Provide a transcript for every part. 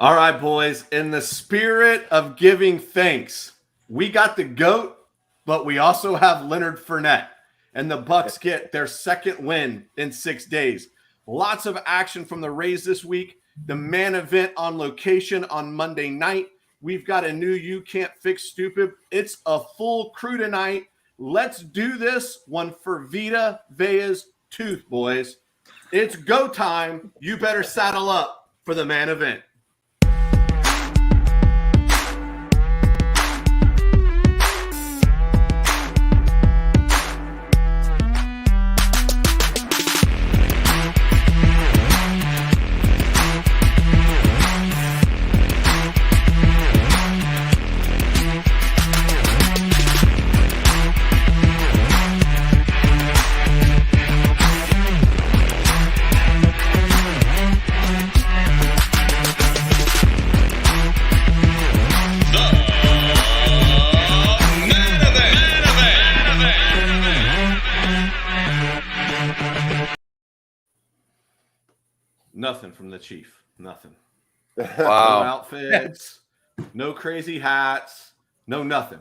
All right, boys. In the spirit of giving thanks, we got the GOAT, but we also have Leonard Fournette. And the Bucs get their second win in 6 days. Lots of action from the Rays this week. The man event on location on Monday night. We've got a new You Can't Fix Stupid. It's a full crew tonight. Let's do this one for Vita Vea's tooth, boys. It's go time. You better saddle up for the man event. Nothing from the Chief. Nothing. Wow. No outfits. No crazy hats. No nothing.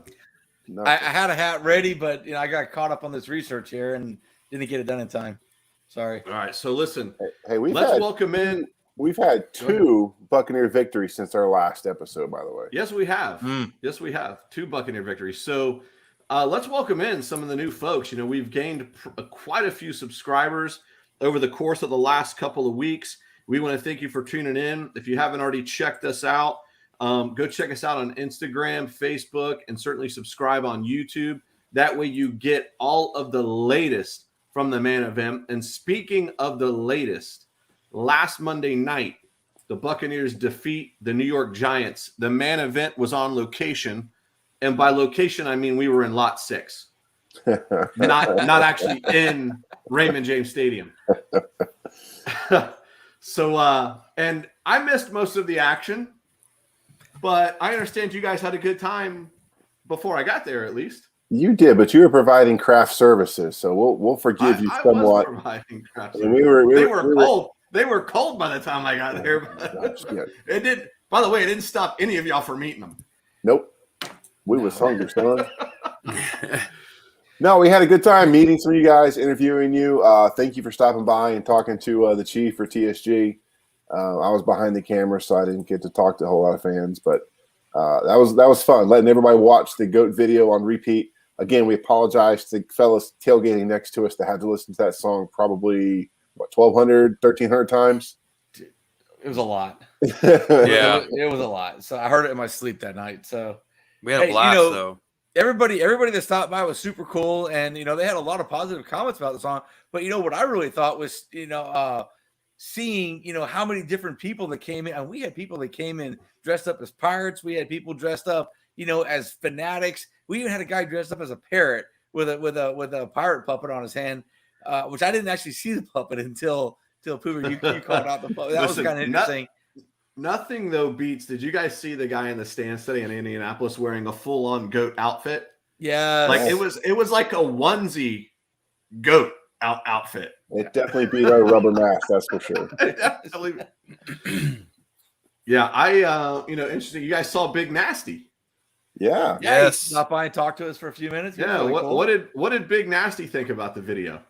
I had a hat ready, but I got caught up on this research here and didn't get it done in time. Sorry. All right. So listen. Hey, let's welcome in. We've had 2 Buccaneer victories since our last episode, by the way. Yes, we have. Yes, we have 2 Buccaneer victories. So let's welcome in some of the new folks. We've gained quite a few subscribers over the course of the last couple of weeks. We want to thank you for tuning in. If you haven't already checked us out, go check us out on Instagram, Facebook, and certainly subscribe on YouTube. That way you get all of the latest from the man event. And speaking of the latest, last Monday night, the Buccaneers defeat the New York Giants. The man event was on location. And by location, I mean we were in lot 6. not actually in Raymond James Stadium. So, and I missed most of the action, but I understand you guys had a good time before I got there, at least. You did, but you were providing craft services, so we'll forgive you somewhat. I was providing craft services. They were cold. They were cold by the time I got there. But it did. By the way, it didn't stop any of y'all from eating them. Nope. We was hungry, son. No, we had a good time meeting some of you guys, interviewing you. Thank you for stopping by and talking to the Chief for TSG. I was behind the camera, so I didn't get to talk to a whole lot of fans, but that was fun, letting everybody watch the GOAT video on repeat. Again, we apologize to the fellas tailgating next to us that had to listen to that song probably, 1,200, 1,300 times? It was a lot. Yeah. It was a lot. So I heard it in my sleep that night. So we had a blast, though. Everybody that stopped by was super cool, and they had a lot of positive comments about the song. But what I really thought was seeing how many different people that came in, and we had people that came in dressed up as pirates. We had people dressed up as fanatics. We even had a guy dressed up as a parrot with a pirate puppet on his hand, which I didn't actually see the puppet until Poover you called out the puppet. That was kind of interesting. Nothing though beats. Did you guys see the guy in the stands today in Indianapolis wearing a full-on GOAT outfit? Yeah, like it was like a onesie GOAT outfit. It definitely beat our rubber mask, that's for sure. Yeah, interesting. You guys saw Big Nasty. Yeah. Yes. Stop by and talk to us for a few minutes. Yeah. Really cool. What did Big Nasty think about the video?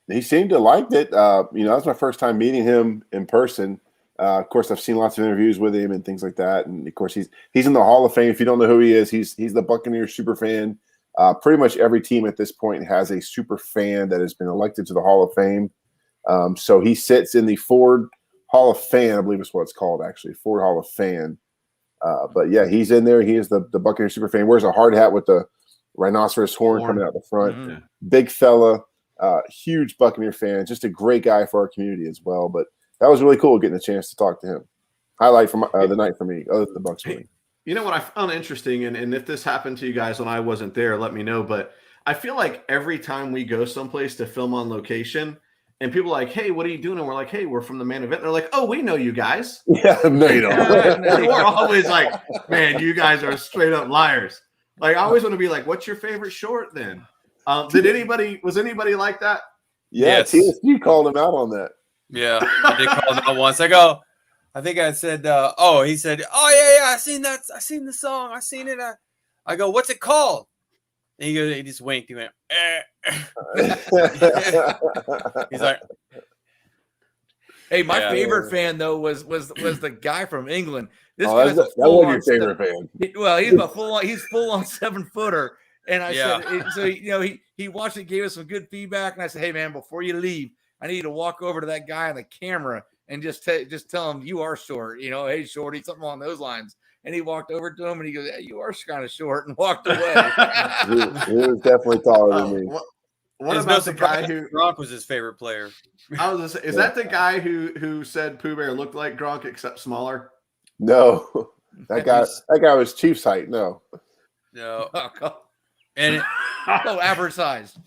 He seemed to like it. That was my first time meeting him in person. Of course, I've seen lots of interviews with him and things like that. And of course, he's in the Hall of Fame. If you don't know who he is, he's the Buccaneers super fan. Pretty much every team at this point has a super fan that has been elected to the Hall of Fame. So he sits in the Ford Hall of Fan, I believe is what it's called, actually, Ford Hall of Fan. But yeah, he's in there. He is the Buccaneers super fan. Wears a hard hat with the rhinoceros horn coming out the front. Mm-hmm. Big fella, huge Buccaneer fan. Just a great guy for our community as well. But that was really cool getting a chance to talk to him. Highlight from the night for me, other than the Bucs winning. You know what I found interesting, and if this happened to you guys when I wasn't there, let me know. But I feel like every time we go someplace to film on location, and people are like, "Hey, what are you doing?" And we're like, "Hey, we're from the man event." They're like, "Oh, we know you guys." Yeah, no, you don't. We're always like, "Man, you guys are straight up liars." Like, I always want to be like, "What's your favorite short?" Then, was anybody like that? Yeah, yes. TSG called him out on that. Yeah, I did call him out once. I go, I think I said, he said, oh yeah, I seen that. I seen the song. I seen it. I go, what's it called? And he just winked. He went, He's like, hey, my favorite fan though was the guy from England. This guy's that was your favorite fan. He's full on 7-footer. And I said, so he watched it, gave us some good feedback, and I said, hey man, before you leave, I need you to walk over to that guy on the camera and just tell him you are short. Hey shorty, something along those lines. And he walked over to him and he goes, hey, you are kind of short, and walked away. he was definitely taller than me. What about the guy who Gronk was his favorite player? I was gonna say, is that the guy who said Pooh Bear looked like Gronk except smaller? No, that guy was Chiefs height. No. And average sized.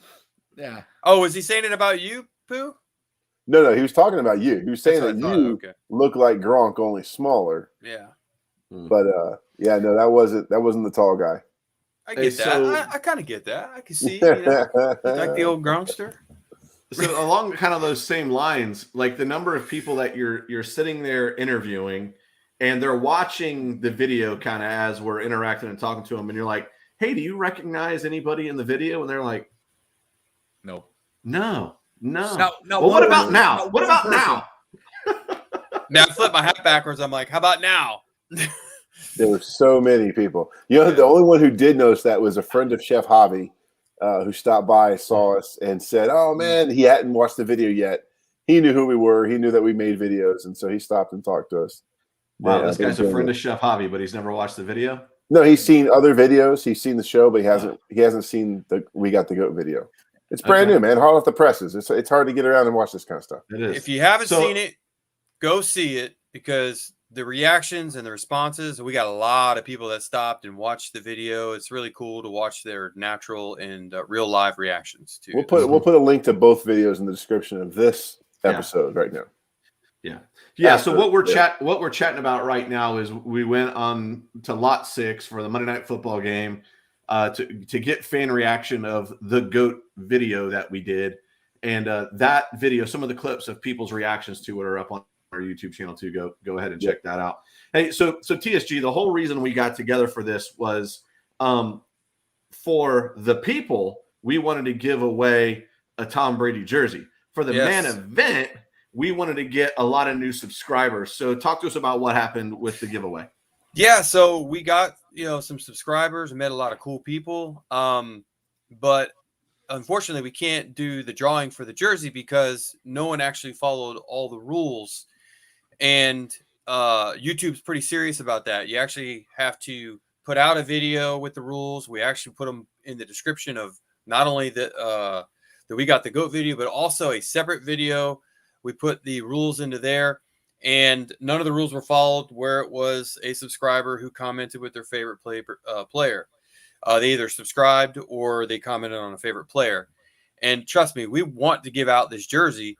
Yeah. Oh, was he saying it about you, Pooh? No, he was talking about you. He was saying that you look like Gronk, only smaller. Yeah. But that wasn't the tall guy. I get that. I kind of get that. I can see, like the old Gronkster. So along kind of those same lines, like the number of people that you're sitting there interviewing, and they're watching the video kind of as we're interacting and talking to them, and you're like, hey, do you recognize anybody in the video? And they're like, no. No, well, what about now? What about now? Now I flip my hat backwards. I'm like, how about now? There were so many people. The only one who did notice that was a friend of Chef Javi, who stopped by, saw us, and said, oh, man, he hadn't watched the video yet. He knew who we were. He knew that we made videos, and so he stopped and talked to us. Wow, this guy's a friend of Chef Javi, but he's never watched the video? No, he's seen other videos. He's seen the show, but he hasn't seen the We Got the GOAT video. It's brand new, man. Hot off the presses. It's hard to get around and watch this kind of stuff. It is. If you haven't seen it, go see it, because the reactions and the responses, we got a lot of people that stopped and watched the video. It's really cool to watch their natural and real live reactions too. We'll put a link to both videos in the description of this episode right now. Yeah. So what we're chatting about right now is we went on to Lot 6 for the Monday Night Football game to get fan reaction of the GOAT video that we did, and that video, some of the clips of people's reactions to it are up on our YouTube channel too. Go ahead and check that out. Hey, so TSG, the whole reason we got together for this was for the people, we wanted to give away a Tom Brady jersey. For the main event, we wanted to get a lot of new subscribers. So talk to us about what happened with the giveaway. Yeah, so we got some subscribers and met a lot of cool people. But unfortunately, we can't do the drawing for the jersey because no one actually followed all the rules. And YouTube's pretty serious about that. You actually have to put out a video with the rules. We actually put them in the description of not only the We Got the GOAT video, but also a separate video. We put the rules into there, and none of the rules were followed where it was a subscriber who commented with their favorite player. They either subscribed or they commented on a favorite player. And trust me, we want to give out this jersey,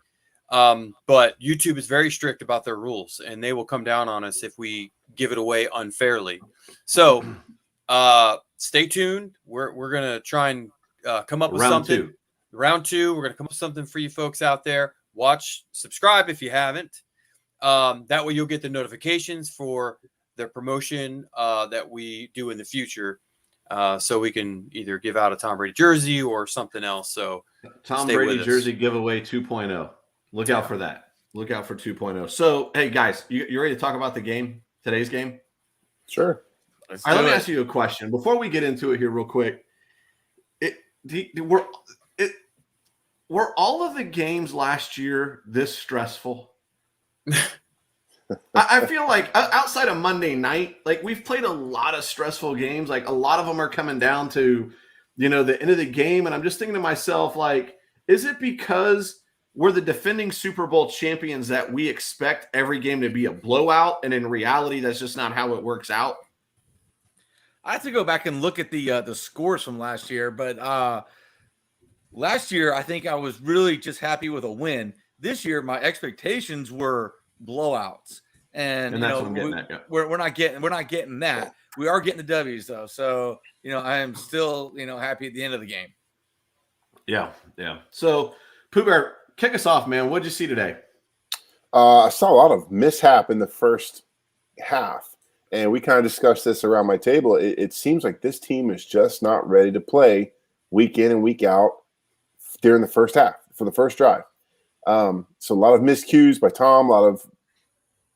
but YouTube is very strict about their rules, and they will come down on us if we give it away unfairly. So stay tuned. We're going to try and come up with something. Round 2, we're going to come up with something for you folks out there. Subscribe if you haven't. That way you'll get the notifications for the promotion that we do in the future. So we can either give out a Tom Brady jersey or something else. So Tom Brady jersey giveaway 2.0. Look out for that. Look out for 2.0. So, hey, guys, you ready to talk about the game, today's game? Sure. All right, let me ask you a question. Before we get into it here real quick, were all of the games last year this stressful? I feel like outside of Monday night, like we've played a lot of stressful games. Like a lot of them are coming down to, the end of the game. And I'm just thinking to myself, like, is it because we're the defending Super Bowl champions that we expect every game to be a blowout? And in reality, that's just not how it works out. I have to go back and look at the scores from last year, but last year, I think I was really just happy with a win. This year, my expectations were blowouts, and that's what I'm getting at. Yeah. We're not getting that. We are getting the W's though, so I am still happy at the end of the game. Yeah. So Pooh Bear, kick us off, man. What'd you see today? I saw a lot of mishap in the first half, and we kind of discussed this around my table. It seems like this team is just not ready to play week in and week out during the first half for the first drive. So a lot of miscues by Tom, a lot of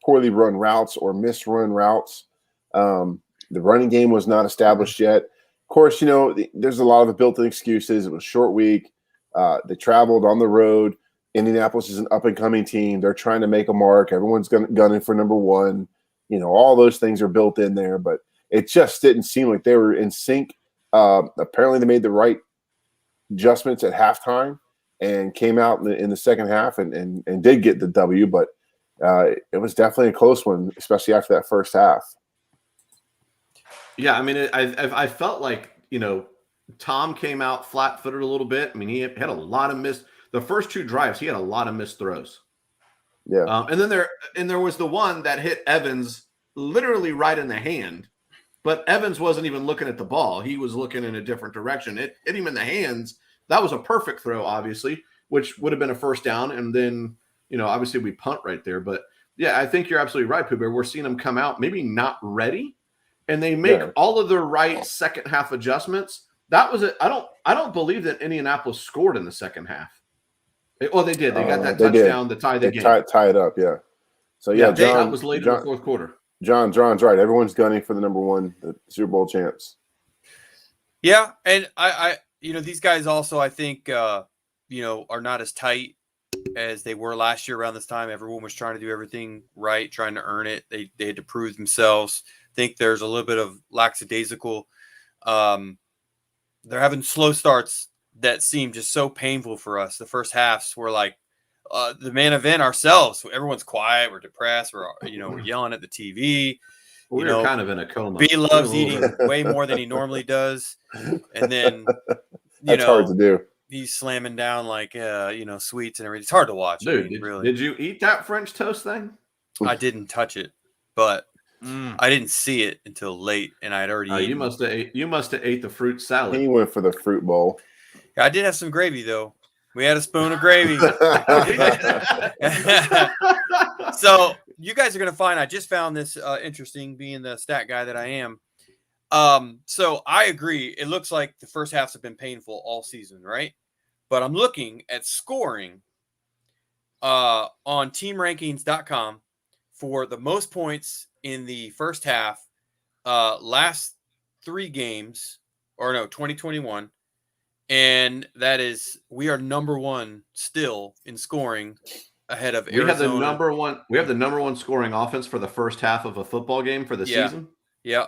poorly run routes or misrun routes. The running game was not established yet. Of course, there's a lot of built-in excuses. It was a short week. They traveled on the road. Indianapolis is an up-and-coming team. They're trying to make a mark. Everyone's gunning for number one. All those things are built in there, but it just didn't seem like they were in sync. Apparently, they made the right adjustments at halftime and came out in the second half and did get the W, but it was definitely a close one, especially after that first half. Yeah, I mean, I felt like, Tom came out flat-footed a little bit. I mean, he had a lot of the first two drives, he had a lot of missed throws. Yeah. And then there was the one that hit Evans literally right in the hand, but Evans wasn't even looking at the ball. He was looking in a different direction. It hit him in the hands. That was a perfect throw, obviously, which would have been a first down. And then, obviously we punt right there. But yeah, I think you're absolutely right, Pooh Bear. We're seeing them come out maybe not ready, and they make all of the right second half adjustments. That was it. I don't believe that Indianapolis scored in the second half. Well, they did. They got that touchdown to tie the game. Tie it up, yeah. So yeah, John, that was late in the fourth quarter. John's right. Everyone's gunning for the number one, the Super Bowl champs. Yeah, and I these guys also, I think, are not as tight as they were last year around this time. Everyone was trying to do everything right, trying to earn it. They had to prove themselves. I think there's a little bit of lackadaisical. They're having slow starts that seem just so painful for us. The first halves were like the main event ourselves. Everyone's quiet. We're depressed. We're yelling at the TV. We're kind of in a coma. B loves eating way more than he normally does. And then, that's hard to do. He's slamming down like, sweets and everything. It's hard to watch. Dude, really. Did you eat that French toast thing? I didn't touch it, but I didn't see it until late, and I had already eaten. You must have ate the fruit salad. He went for the fruit bowl. I did have some gravy, though. We had a spoon of gravy. So you guys are going to find, I just found this interesting, being the stat guy that I am. So I agree. It looks like the first halves have been painful all season, right? But I'm looking at scoring on teamrankings.com for the most points in the first half, last 3 games, 2021. And that is, we are number one still in scoring ahead of Arizona. We have the number one scoring offense for the first half of a football game for the season. Yeah.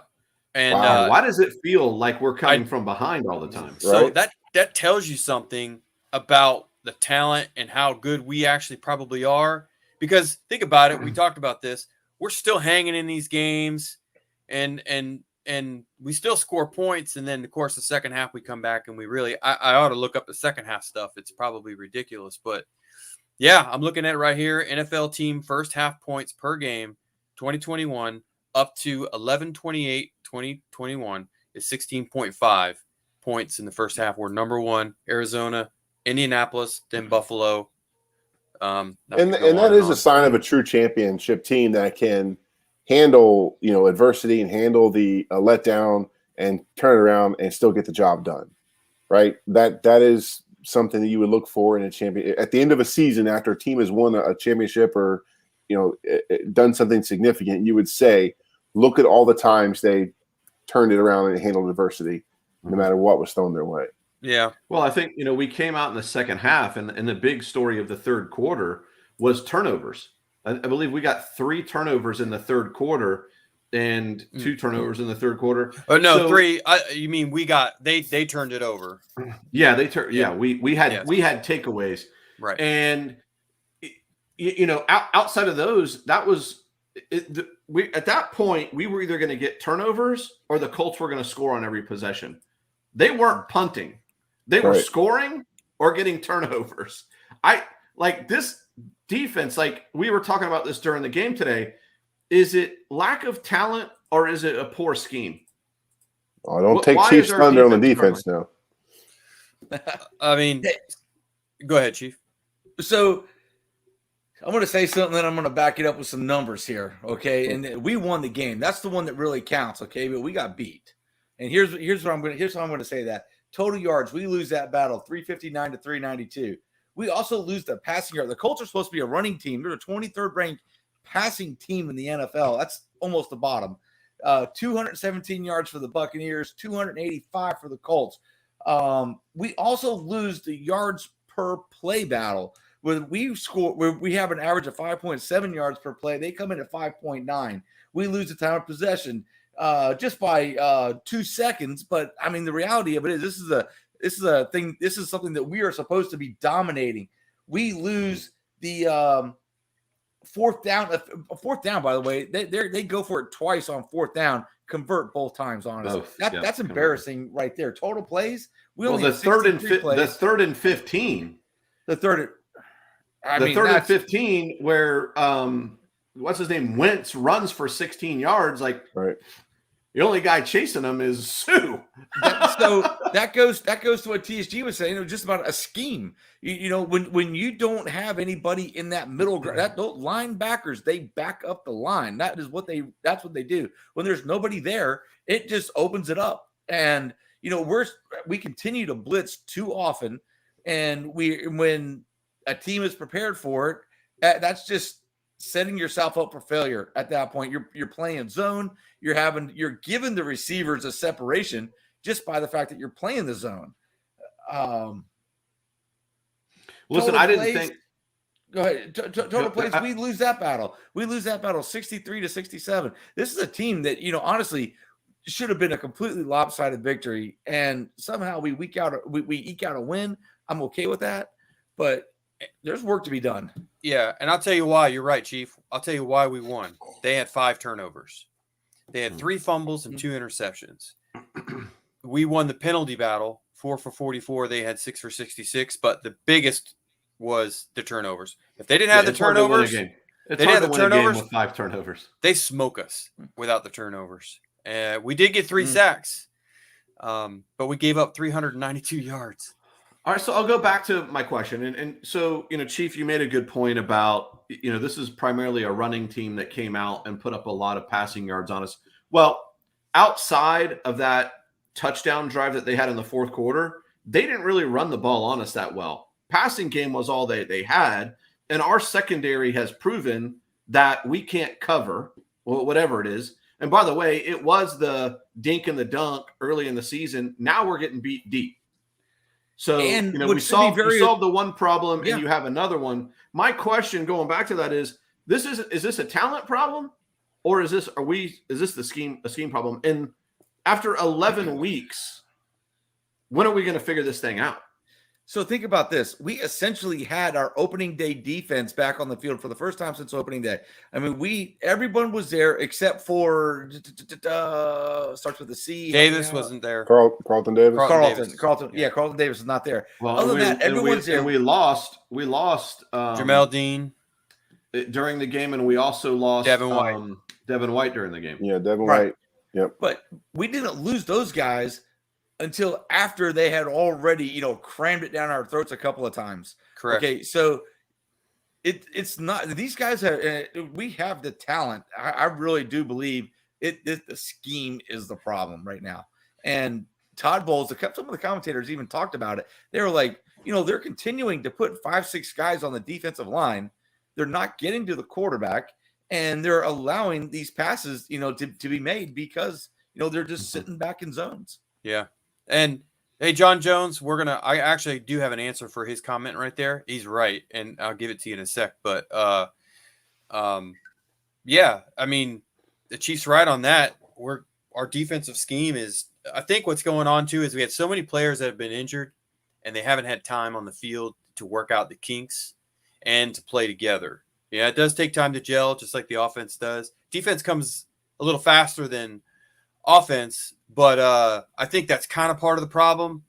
And why does it feel like we're coming from behind all the time? So that tells you something about the talent and how good we actually probably are. Because think about it, we talked about this. We're still hanging in these games, and we still score points. And then, of course, the second half we come back and we really – I ought to look up the second half stuff. It's probably ridiculous. But, yeah, I'm looking at it right here. NFL team first half points per game, 2021, up to 11/28, 2021 is 16.5 points in the first half. We're number one, Arizona, Indianapolis, then Buffalo. And that is a sign of a true championship team that can handle, adversity and handle the letdown and turn it around and still get the job done, right? That is something that you would look for in a champion at the end of a season after a team has won a championship or, done something significant. You would say, look at all the times they turned it around and handled adversity, no matter what was thrown their way. Yeah. Well, I think, we came out in the second half, and the big story of the third quarter was turnovers. I believe we got 3 turnovers in the third quarter and 2 turnovers in the third quarter. Oh, no, 3. You mean they turned it over. Yeah, they turned. Yeah, we had takeaways. Right. And, outside of those, that was at that point, we were either going to get turnovers or the Colts were going to score on every possession. They weren't punting. They were scoring or getting turnovers. This defense, like we were talking about this during the game today, is it lack of talent or is it a poor scheme? Oh, don't take Chiefs thunder on the defense now. I mean, go ahead, Chief. So I'm going to say something, then I'm going to back it up with some numbers here, okay? And we won the game. That's the one that really counts, okay? But we got beat. And here's how I'm going to say that. Total yards, we lose that battle, 359 to 392. We also lose the passing yard. The Colts are supposed to be a running team. They're a 23rd ranked passing team in the NFL. That's almost the bottom. 217 yards for the Buccaneers, 285 for the Colts. We also lose the yards per play battle. When we have an average of 5.7 yards per play, they come in at 5.9. We lose the time of possession just by 2 seconds. But I mean, the reality of it is, this is a thing. This is something that we are supposed to be dominating. We lose the fourth down. Fourth down, by the way, they go for it twice on fourth down, convert both times on us. That's embarrassing right there. Total plays. The third and 15. The third. The third and 15, where what's his name? Wentz runs for 16 yards. Like, right. The only guy chasing him is Sue. So that goes to what TSG was saying. It was just about a scheme. You know, when you don't have anybody in that middle ground, those linebackers, they back up the line. That's what they do. When there's nobody there, it just opens it up. And you know, we continue to blitz too often, and when a team is prepared for it, that's just setting yourself up for failure. At that point, you're playing zone. You're giving the receivers a separation just by the fact that you're playing the zone. Listen, I didn't think. Go ahead. Total plays. We lose that battle. 63-67. This is a team that, you know, honestly should have been a completely lopsided victory, and somehow we eke out a win. I'm okay with that, but there's work to be done. Yeah, and I'll tell you why. You're right, Chief. I'll tell you why we won. They had 5 turnovers. They had 3 fumbles and 2 interceptions. We won the penalty battle, 4 for 44. They had 6 for 66, but the biggest was the turnovers. If they didn't have the turnovers, it's hard to win a game with 5 turnovers. They smoke us without the turnovers. We did get 3 sacks, but we gave up 392 yards. All right, so I'll go back to my question. And so, you know, Chief, you made a good point about, you know, this is primarily a running team that came out and put up a lot of passing yards on us. Well, outside of that touchdown drive that they had in the fourth quarter, they didn't really run the ball on us that well. Passing game was all they had, and our secondary has proven that we can't cover, well, whatever it is. And by the way, it was the dink and the dunk early in the season. Now we're getting beat deep. So, you know, we solved the one problem, and you have another one. My question going back to that is this a talent problem, or is this a scheme problem? And after 11 weeks, when are we going to figure this thing out? So think about this. We essentially had our opening day defense back on the field for the first time since opening day. I mean, everyone was there except for starts with a C. Davis wasn't there. Carlton Davis. Carlton. Yeah, Carlton Davis is not there. Well, other than that, everyone's there. And we lost Jamel Dean during the game, and we also lost Devin White. Devin White during the game. Yeah, Devin White. Yep. But we didn't lose those guys until after they had already, you know, crammed it down our throats a couple of times. Correct. Okay, so it's not these guys we have the talent. I really do believe the scheme is the problem right now. And Todd Bowles, some of the commentators even talked about it. They were like, you know, they're continuing to put 5-6 guys on the defensive line. They're not getting to the quarterback, and they're allowing these passes, you know, to be made because, you know, they're just sitting back in zones. Yeah. And hey, John Jones, I actually do have an answer for his comment right there. He's right, and I'll give it to you in a sec. But yeah, I mean, the Chiefs right on that. Our defensive scheme is, I think what's going on too is we had so many players that have been injured, and they haven't had time on the field to work out the kinks and to play together. Yeah, it does take time to gel, just like the offense does. Defense comes a little faster than offense, but I think that's kind of part of the problem.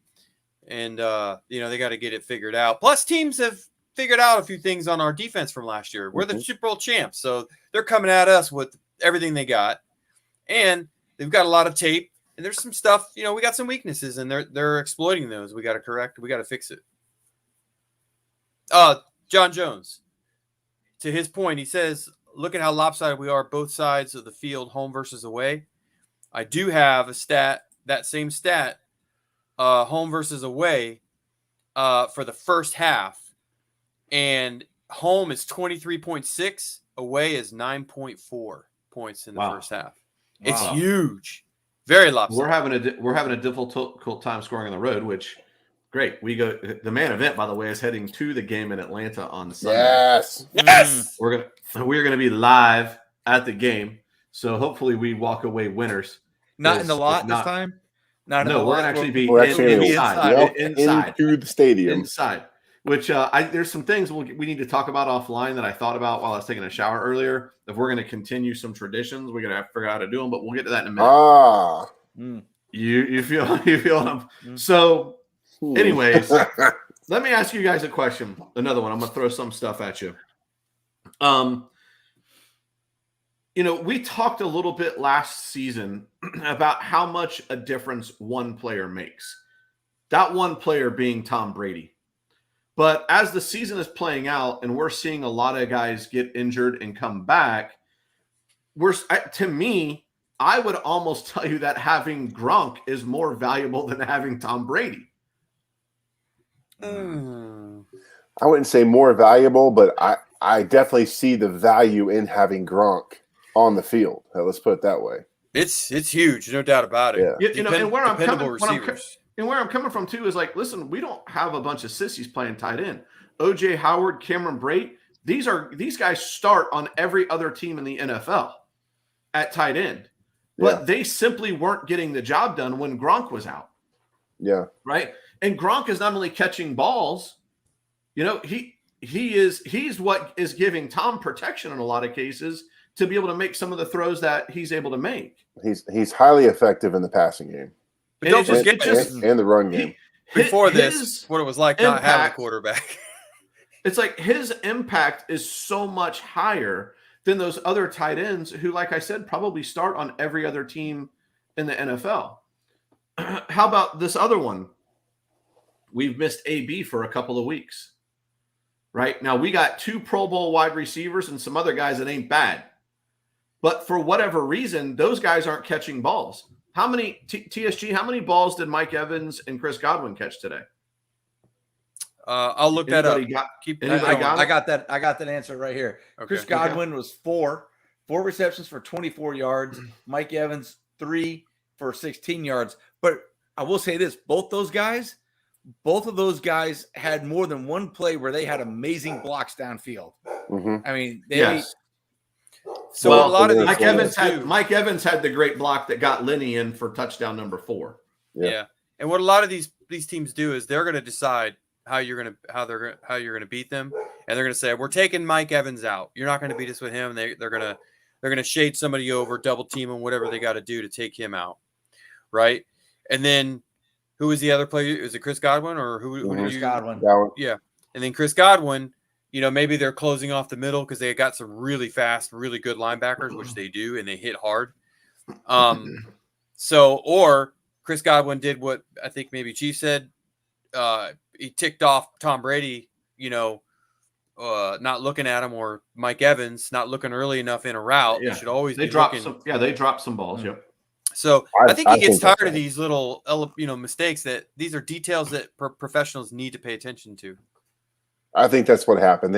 And, you know, they got to get it figured out. Plus, teams have figured out a few things on our defense from last year. We're the Super Bowl champs, so they're coming at us with everything they got. And they've got a lot of tape. And there's some stuff, you know, we got some weaknesses, and they're exploiting those. We got to correct. We got to fix it. John Jones. to his point, he says, look at how lopsided we are both sides of the field, home versus away. I do have a stat, that same stat, home versus away for the first half. And home is 23.6, away is 9.4 points in the first half. It's huge. Very lopsided. We're having a difficult time scoring on the road, which great. We go. The main event, by the way, is heading to the game in Atlanta on Sunday. Yes. We're gonna be live at the game, so hopefully we walk away winners. Not in the lot this time. We're gonna actually be inside into the stadium. Inside. Which there's some things we need to talk about offline that I thought about while I was taking a shower earlier. If we're going to continue some traditions, we're going to have to figure out how to do them, but we'll get to that in a minute. You feel them. So, anyways, let me ask you guys a question. Another one. I'm going to throw some stuff at you. We talked a little bit last season about how much a difference one player makes. That one player being Tom Brady. But as the season is playing out and we're seeing a lot of guys get injured and come back, to me, I would almost tell you that having Gronk is more valuable than having Tom Brady. I wouldn't say more valuable, but I definitely see the value in having Gronk on the field. Let's put it that way. It's huge, no doubt about it. Yeah. And where I'm coming from too is like, listen, we don't have a bunch of sissies playing tight end. OJ Howard, Cameron Brate, these guys start on every other team in the NFL at tight end, but they simply weren't getting the job done when Gronk was out. Yeah. Right. And Gronk is not only catching balls, he's what is giving Tom protection in a lot of cases to be able to make some of the throws that he's able to make. He's highly effective in the passing game. But don't forget and the run game. Before this, what it was like not having a quarterback. It's like his impact is so much higher than those other tight ends who, like I said, probably start on every other team in the NFL. How about this other one? We've missed AB for a couple of weeks. Right? Now, we got 2 Pro Bowl wide receivers and some other guys that ain't bad. But for whatever reason, those guys aren't catching balls. How many TSG? How many balls did Mike Evans and Chris Godwin catch today? I'll look that up. I got that answer right here. Okay. Chris Godwin was 4 receptions for 24 yards. Mike Evans 3 for 16 yards. But I will say this: both of those guys had more than one play where they had amazing blocks downfield. Mm-hmm. I mean, So a lot of these Mike Evans had the great block that got Lenny in for touchdown number 4. Yeah. And what a lot of these teams do is they're going to decide how you're going to beat them, and they're going to say, we're taking Mike Evans out. You're not going to beat us with him. They're going to shade somebody over, double team him, whatever they got to do to take him out, right? And then who was the other player? Is it Chris Godwin or who? Chris Godwin. Yeah, and then Chris Godwin. Maybe they're closing off the middle because they got some really fast, really good linebackers, which they do, and they hit hard. Or Chris Godwin did what I think maybe Chief said. He ticked off Tom Brady, not looking at him, or Mike Evans not looking early enough in a route. Yeah. They should always they dropped some balls. Yep. So I think he gets tired of these little, mistakes. That these are details that professionals need to pay attention to. I think that's what happened.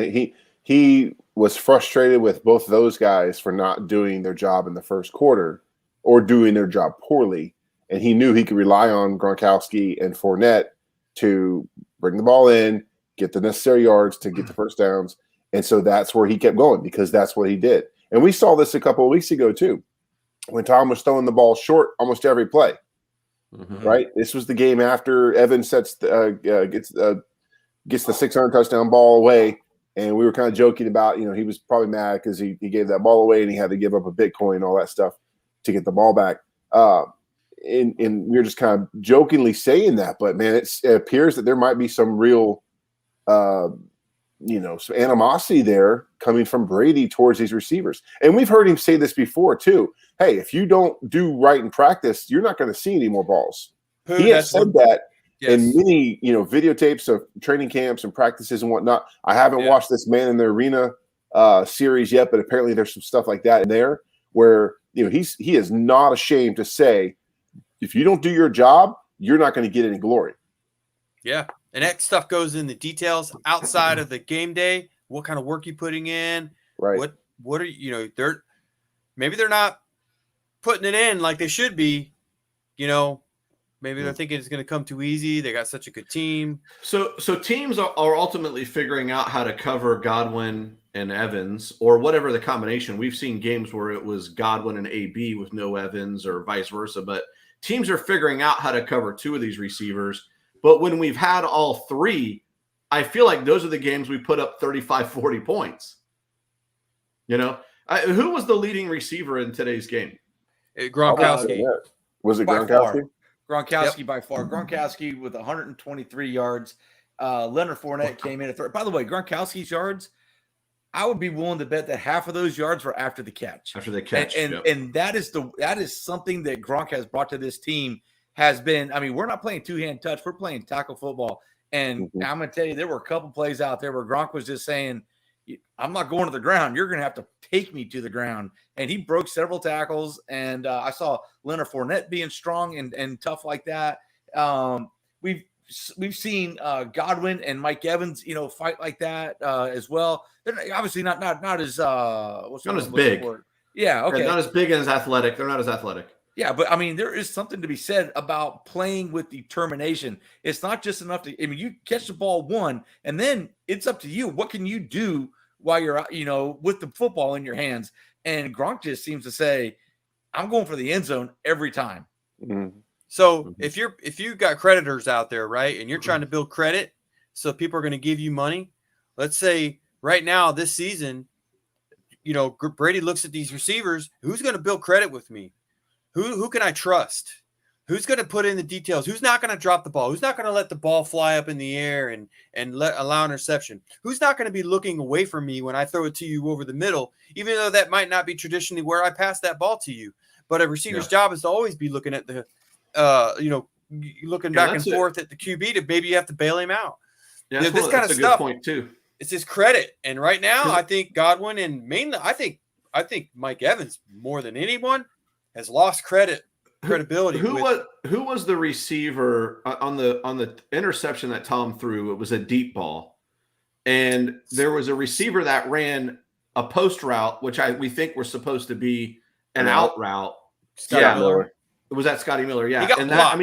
He was frustrated with both those guys for not doing their job in the first quarter or doing their job poorly. And he knew he could rely on Gronkowski and Fournette to bring the ball in, get the necessary yards to get the first downs. And so that's where he kept going because that's what he did. And we saw this a couple of weeks ago too, when Tom was throwing the ball short almost every play. Mm-hmm. Right? This was the game after Evans gets the 600 touchdown ball away, and we were kind of joking about, he was probably mad because he gave that ball away and he had to give up a Bitcoin and all that stuff to get the ball back. And we were just kind of jokingly saying that, but man, it appears that there might be some real, some animosity there coming from Brady towards these receivers. And we've heard him say this before too. Hey, if you don't do right in practice, you're not going to see any more balls. He has said that. Yes. In many, videotapes of training camps and practices and whatnot. I haven't watched this man in the arena series yet, but apparently there's some stuff like that in there where he is not ashamed to say, if you don't do your job, you're not going to get any glory. Yeah, and that stuff goes in the details outside of the game day. What kind of work you putting in? Right. What are maybe they're not putting it in like they should be. Maybe they're thinking it's going to come too easy. They got such a good team. So teams are ultimately figuring out how to cover Godwin and Evans or whatever the combination. We've seen games where it was Godwin and AB with no Evans or vice versa, but teams are figuring out how to cover two of these receivers. But when we've had all three, I feel like those are the games we put up 35, 40 points. Who was the leading receiver in today's game? Gronkowski. Was it By Gronkowski? far. Gronkowski by far. Gronkowski with 123 yards. Leonard Fournette came in at third. By the way, Gronkowski's yards, I would be willing to bet that half of those yards were after the catch. After the catch, and that is something that Gronk has brought to this team. Has been, we're not playing two-hand touch. We're playing tackle football. And I'm going to tell you, there were a couple plays out there where Gronk was just saying, I'm not going to the ground. You're going to have to take me to the ground. And he broke several tackles. And I saw Leonard Fournette being strong and tough like that. We've seen Godwin and Mike Evans, fight like that as well. They're obviously not as not as big. Yeah, okay. They're not as big and as athletic. They're not as athletic. Yeah, but there is something to be said about playing with determination. It's not just enough to, you catch the ball one, and then it's up to you. What can you do while you're out, with the football in your hands? And Gronk just seems to say, I'm going for the end zone every time. Mm-hmm. So if you got creditors out there, right, and you're trying to build credit so people are going to give you money, let's say right now this season, Brady looks at these receivers, who's going to build credit with me? Who can I trust? Who's going to put in the details? Who's not going to drop the ball? Who's not going to let the ball fly up in the air and allow an interception? Who's not going to be looking away from me when I throw it to you over the middle, even though that might not be traditionally where I pass that ball to you? But a receiver's job is to always be looking at the, looking back and forth at the QB to maybe you have to bail him out. Yeah, this kind of a stuff. Good point too. It's his credit, and right now I think Godwin and mainly I think Mike Evans more than anyone has lost credibility. Who was the receiver on the interception that Tom threw? It was a deep ball, and there was a receiver that ran a post route, which we think was supposed to be an out route. Scotty Miller. Was that Scotty Miller? Yeah, He got and blocked.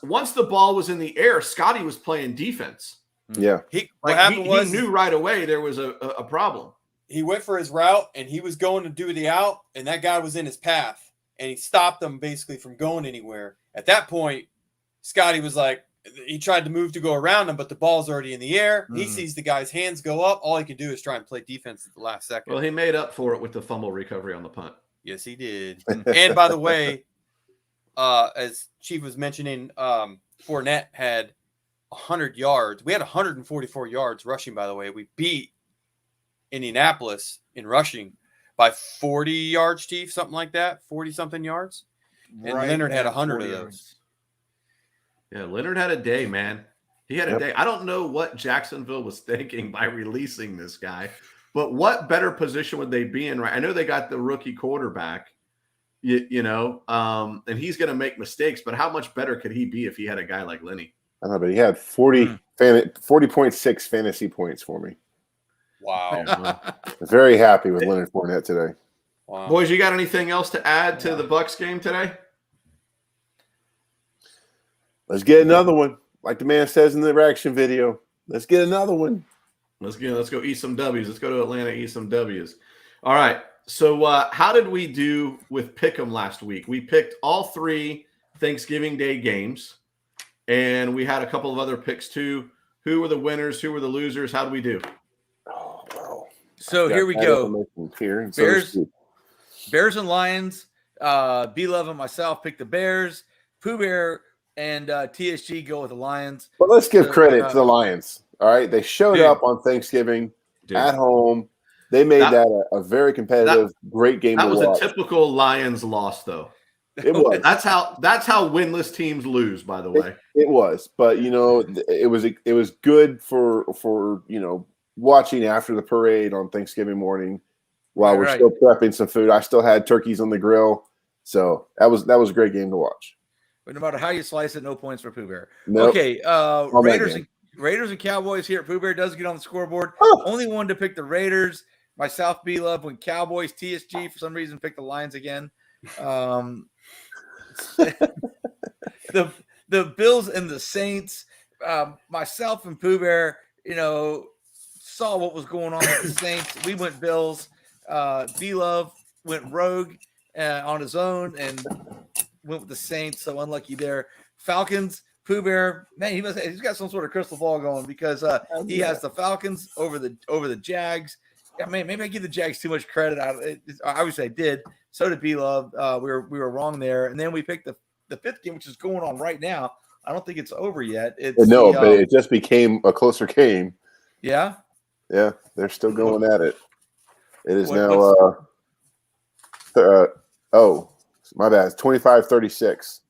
once the ball was in the air, Scotty was playing defense. Yeah, He knew right away there was a problem. He went for his route, and he was going to do the out, and that guy was in his path, and he stopped him basically from going anywhere. At that point, Scotty was like, he tried to move to go around him, but the ball's already in the air. He sees the guy's hands go up. All he can do is try and play defense at the last second. Well, he made up for it with the fumble recovery on the punt. Yes, he did. And by the way, as Chief was mentioning, Fournette had 100 yards. We had 144 yards rushing, by the way. We beat Indianapolis in rushing by 40 yards, Chief, something like that, 40-something yards. And Leonard had 100 of those. Yeah, Leonard had a day, man. He had a day. I don't know what Jacksonville was thinking by releasing this guy, but what better position would they be in? Right? I know they got the rookie quarterback, and he's going to make mistakes, but how much better could he be if he had a guy like Lenny? I don't know, but he had 40.6 fantasy points for me. Wow. Very happy with Leonard Fournette today. Wow. Boys, you got anything else to add to the Bucs game today? Let's get another one. Like the man says in the reaction video, let's get another one. Let's go eat some W's. Let's go to Atlanta, eat some W's. All right. So how did we do with Pick'em last week? We picked all 3 Thanksgiving Day games, and we had a couple of other picks too. Who were the winners? Who were the losers? How did we do? Oh, wow. So here we go. Here, Bears and Lions. B-Love and myself picked the Bears. Pooh Bear and TSG go with the Lions. But let's give credit to the Lions. All right. They showed up on Thanksgiving at home. They made that a very competitive, great game to watch. That was a typical Lions loss, though. It was. That's how winless teams lose, by the way. It was. But, it was good for watching after the parade on Thanksgiving morning while we're Right. still prepping some food. I still had turkeys on the grill, so that was a great game to watch. But no matter how you slice it, no points for Pooh Bear. Nope. Okay, that Raiders and Cowboys here. Pooh Bear does get on the scoreboard. Oh. Only one to pick the Raiders. Myself, B-Love, when Cowboys, TSG, for some reason, picked the Lions again. The Bills and the Saints. Myself and Pooh Bear, saw what was going on with the Saints. We went Bills. B-Love went rogue on his own and went with the Saints. So unlucky there. Falcons, Pooh Bear, man, he's got some sort of crystal ball going because he has the Falcons over the Jags. Yeah, man, maybe I give the Jags too much credit. I would say I did. So did B-Love. We were wrong there. And then we picked the fifth game, which is going on right now. I don't think it's over yet. But it just became a closer game. Yeah? Yeah, they're still going at it. It is now my bad. It's 25-36.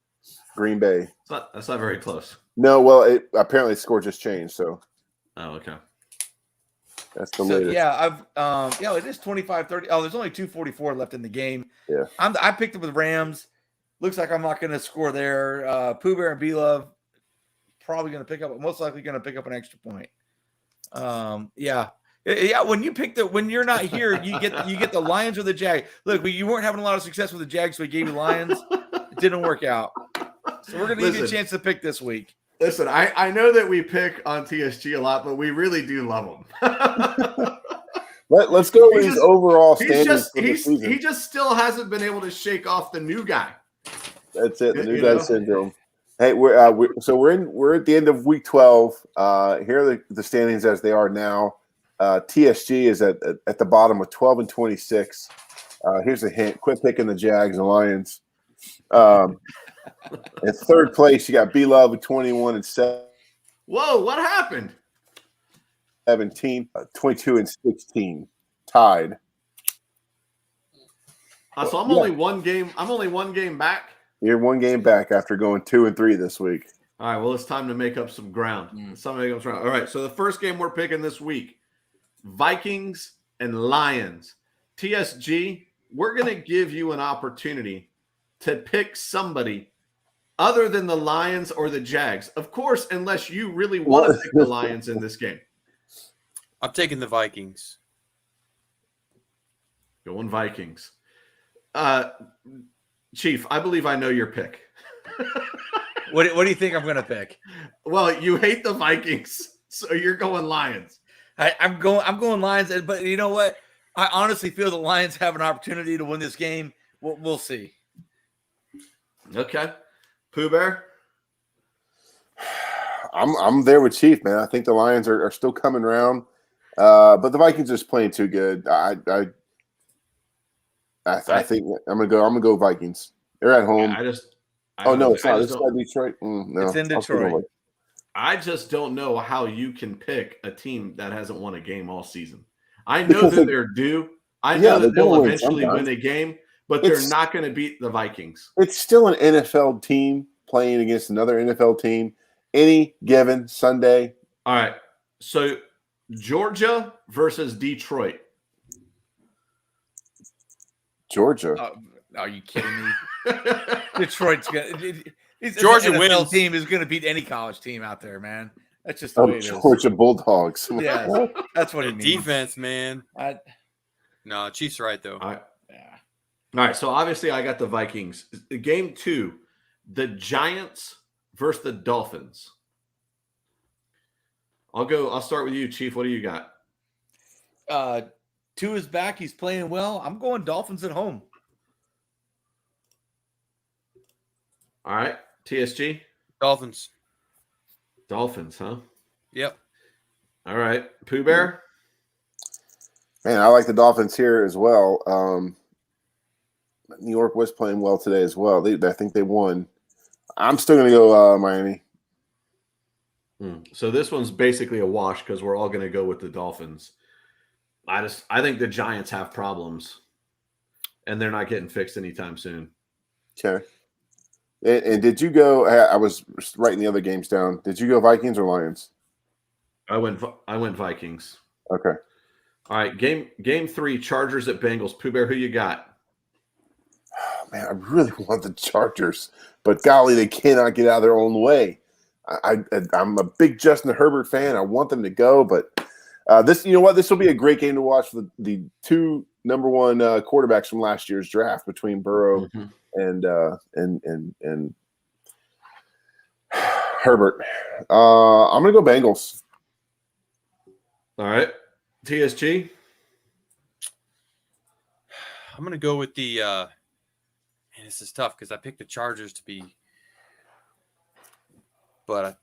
Green Bay. That's not very close. No, well, apparently the score just changed, so. Oh, okay. That's the latest. Yeah, it is 25-30. Oh, there's only 2:44 left in the game. Yeah. I picked up with Rams. Looks like I'm not going to score there. Pooh Bear and B-Love probably going to pick up, most likely going to pick up an extra point. Yeah. When you're not here, you get the Lions or the Jags. Look, you weren't having a lot of success with the Jags, so we gave you Lions. It didn't work out. So we're going to give you a chance to pick this week. Listen, I know that we pick on TSG a lot, but we really do love him. Let's go with his overall standings for the season. He just still hasn't been able to shake off the new guy. That's it, the new guy syndrome. Hey, we're at the end of week 12. Here are the standings as they are now. TSG is at the bottom with 12-26. Here's a hint: quit picking the Jags and Lions. In third place, you got B-Love with 21-7. Whoa, what happened? 17, 22-16, tied. So I'm only one game. I'm only one game back. You're one game back after going 2-3 this week. All right. Well, it's time to make up some ground. All right. So the first game we're picking this week: Vikings and Lions. TSG, we're going to give you an opportunity to pick somebody other than the Lions or the Jags. Of course, unless you really want to pick the Lions in this game. I'm taking the Vikings. Going Vikings. Chief, I believe I know your pick. What do you think I'm going to pick? Well, you hate the Vikings, so you're going Lions. I'm going Lions, but you know what? I honestly feel the Lions have an opportunity to win this game. We'll see. Okay. Pooh Bear? I'm there with Chief, man. I think the Lions are still coming around, but the Vikings are just playing too good. I think I'm gonna go Vikings. They're at home. Yeah, it's not. It's not Detroit. No, it's in Detroit. I just don't know how you can pick a team that hasn't won a game all season. I know that they're due. I know that they'll eventually win a game, but they're not going to beat the Vikings. It's still an NFL team playing against another NFL team any given Sunday. All right. So Georgia versus Detroit. Georgia. Are you kidding me? Detroit's going Georgia NFL wins. team is going to beat any college team out there, man. That's just the way it is. Georgia Bulldogs. Yeah, that's what it means. Defense, man. No, Chiefs right though. All right. So obviously, I got the Vikings. Game 2, the Giants versus the Dolphins. I'll start with you, Chief. What do you got? Tua's back. He's playing well. I'm going Dolphins at home. All right. TSG? Dolphins. Dolphins, huh? Yep. All right. Pooh Bear? Man, I like the Dolphins here as well. New York was playing well today as well. I think they won. I'm still going to go Miami. So this one's basically a wash because we're all going to go with the Dolphins. I think the Giants have problems, and they're not getting fixed anytime soon. Okay. And did you go? I was writing the other games down. Did you go Vikings or Lions? I went Vikings. Okay. All right, game 3, Chargers at Bengals. Pooh Bear, who you got? Oh, man, I really want the Chargers, but golly, they cannot get out of their own way. I'm a big Justin Herbert fan. I want them to go, but this, you know what? This will be a great game to watch for the 2 number 1 quarterbacks from last year's draft between Burrow and Herbert. I'm gonna go Bengals. All right, TSG. I'm gonna go with the. Man, this is tough because I picked the Chargers to be, but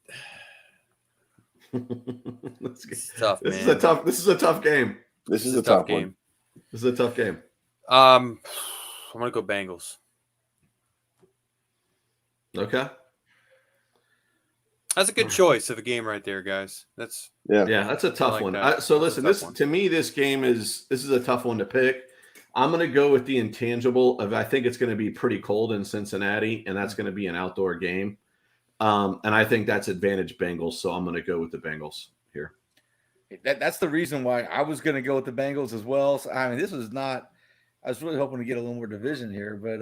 it's tough, man. This is a tough game. This is a tough game. This is a tough game. I'm gonna go Bengals. Okay. That's a good choice of a game right there, guys. That's that's a tough one. that. So listen, to me, this is a tough one to pick. I'm going to go with the intangible of I think it's going to be pretty cold in Cincinnati, and that's going to be an outdoor game. And I think that's advantage Bengals, so I'm going to go with the Bengals here. That's the reason why I was going to go with the Bengals as well. So, I mean, this was not – I was really hoping to get a little more division here. But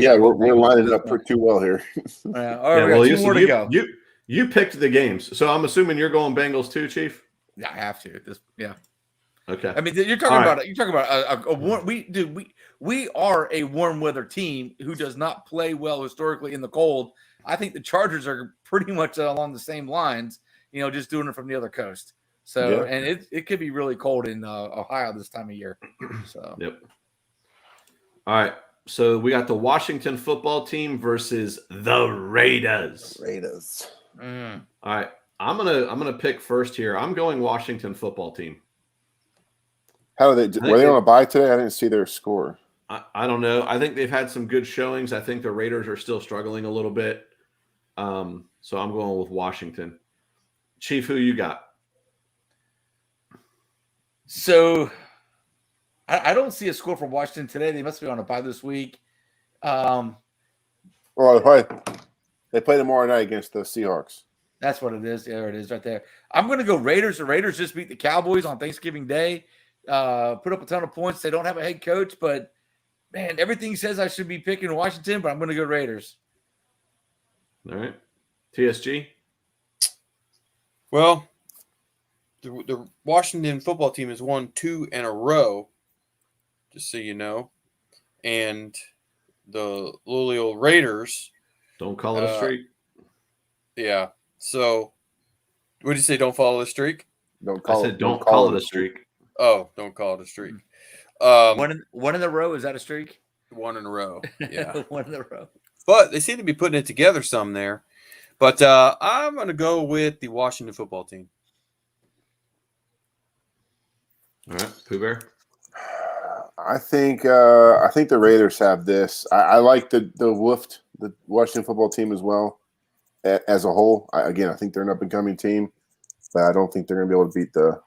we're lining up too well here. All right, we got 2 more to go. You picked the games, so I'm assuming you're going Bengals too, Chief? Yeah, I have to. Okay. I mean, you're talking about a warm. We are a warm weather team who does not play well historically in the cold. I think the Chargers are pretty much along the same lines. Just doing it from the other coast. So, and it could be really cold in Ohio this time of year. So. Yep. All right. So we got the Washington football team versus the Raiders. All right. I'm gonna pick first here. I'm going Washington football team. How were they on a bye today? I didn't see their score. I don't know. I think they've had some good showings. I think the Raiders are still struggling a little bit. So I'm going with Washington. Chief, who you got? So I don't see a score from Washington today. They must be on a bye this week. Well, they play tomorrow night against the Seahawks. That's what it is. There it is right there. I'm going to go Raiders. The Raiders just beat the Cowboys on Thanksgiving Day. Put up a ton of points. They don't have a head coach, but, man, everything says I should be picking Washington, but I'm going to go Raiders. All right. TSG? Well, the Washington football team has won 2 in a row, just so you know. And the Louisville Raiders. Don't call it a streak. Yeah. So, what did you say? Don't follow the streak? Don't call it a streak. Oh, don't call it a streak. One in a row. Is that a streak? 1 in a row. Yeah. 1 in a row. But they seem to be putting it together some there. But I'm going to go with the Washington football team. All right, Pooh Bear. I think the Raiders have this. I like the Washington football team as well as a whole. I think they're an up and coming team, but I don't think they're going to be able to beat the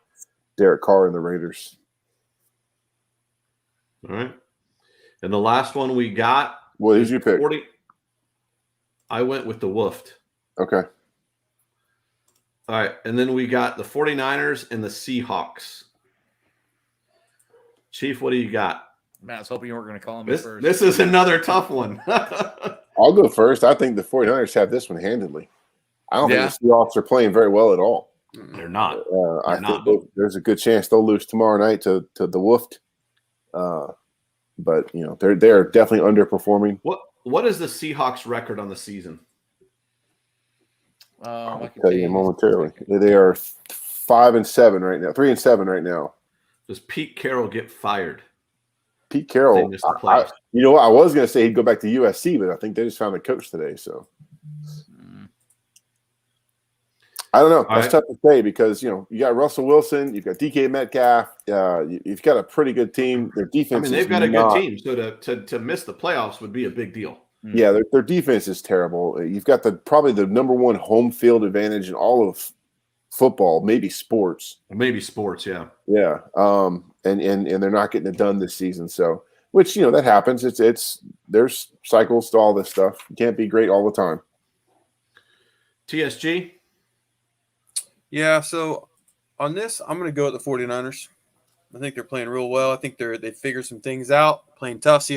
Derek Carr and the Raiders. All right, and the last one we got. What did you pick? I went with the Woofed. Okay. All right, and then we got the 49ers and the Seahawks. Chief, what do you got? Man, I was hoping you weren't going to call me first. This is another tough one. I'll go first. I think the 49ers have this one handedly. I don't think the Seahawks are playing very well at all. They're not. I think there's a good chance they'll lose tomorrow night to the Woofed. But they're definitely underperforming. What is the Seahawks record on the season? I'll tell you momentarily. They are 5-7 right now. 3-7 right now. Does Pete Carroll get fired? Pete Carroll. I was going to say he'd go back to USC, but I think they just found a coach today. So I don't know. That's tough to say because you got Russell Wilson, you've got DK Metcalf, you've got a pretty good team. Their defense. They've got a good team, so to miss the playoffs would be a big deal. Yeah, their defense is terrible. You've got probably the number 1 home field advantage in all of football, maybe sports. Yeah. Yeah. And they're not getting it done this season. So, which that happens. There's cycles to all this stuff. You can't be great all the time. TSG. Yeah. So On this, I'm going to go with the 49ers. I think they're playing real well. I think they figured some things out, playing tough.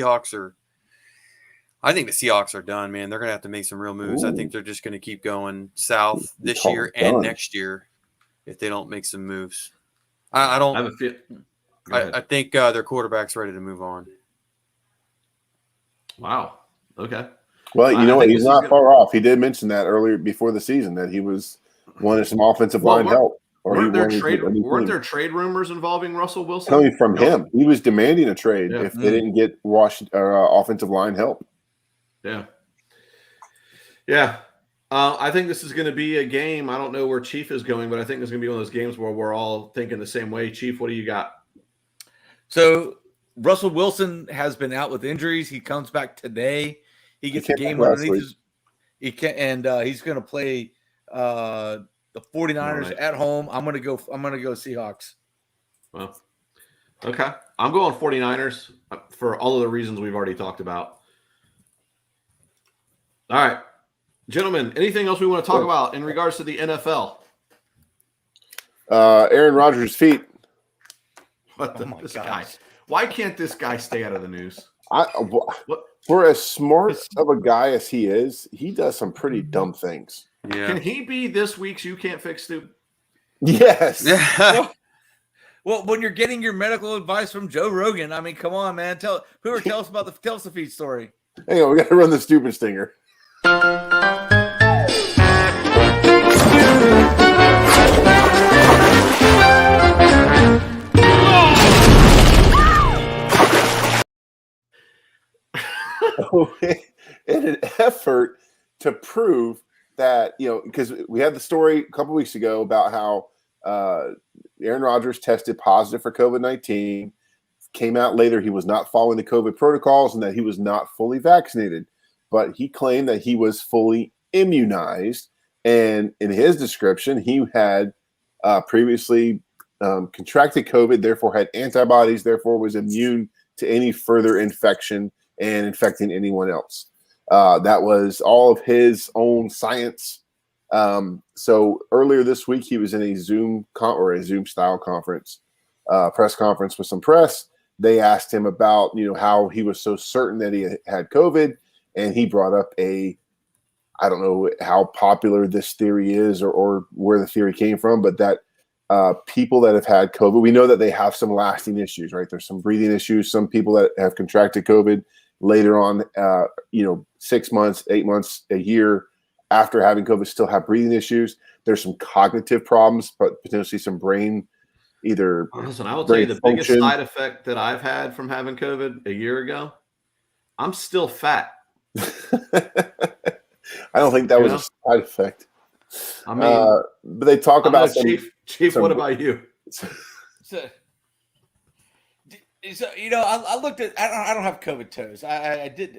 I think the Seahawks are done, man. They're going to have to make some real moves. Ooh. I think they're just going to keep going south this call year it and done. next year if they don't make some moves. I don't. I have a feel. I think their quarterback's ready to move on. Wow. Okay. Well, you I know what? think He's this is not good. far off. He did mention that earlier before the season that he was wanting some offensive line help. Or Weren't there wanted trade? a new Weren't team. there trade rumors involving Russell Wilson? Coming from him? He was demanding a trade Yeah. if they didn't get offensive line help. Yeah. Yeah. I think this is going to be a game. I don't know where Chief is going, but I think it's going to be one of those games where we're all thinking the same way. Chief, what do you got? So Russell Wilson has been out with injuries. He comes back today. He gets a game underneath his. He can, and he's going to play the 49ers at home. I'm going to go Seahawks. Well, okay. I'm going 49ers for all of the reasons we've already talked about. All right. Gentlemen, anything else we want to talk about in regards to the NFL? Aaron Rodgers' feet. What this guy? Why can't this guy stay out of the news? For as smart of a guy as he is, he does some pretty dumb things. Yeah. Can he be this week's You Can't Fix Stupid? Yes. Well, when you're getting your medical advice from Joe Rogan, I mean, come on, man. Tell us about the feed story. Hang on, we got to run the stupid stinger. In an effort to prove that, because we had the story a couple weeks ago about how Aaron Rodgers tested positive for COVID-19, came out later he was not following the COVID protocols and that he was not fully vaccinated, but he claimed that he was fully immunized. And in his description, he had previously contracted COVID, therefore had antibodies, therefore was immune to any further infection and infecting anyone else. That was all of his own science. So earlier this week, he was in a Zoom style conference, press conference with some press. They asked him about, how he was so certain that he had COVID, and he brought up I don't know how popular this theory is or where the theory came from, but that people that have had COVID, we know that they have some lasting issues, right? There's some breathing issues. Some people that have contracted COVID later on, 6 months, 8 months, a year after having COVID still have breathing issues. There's some cognitive problems, but potentially some brain either. Listen, I will tell you the biggest side effect that I've had from having COVID a year ago, I'm still fat. I don't think that was a side effect. I mean, but they talk about Chief. What about you? So, I looked at. I don't have COVID toes. I did.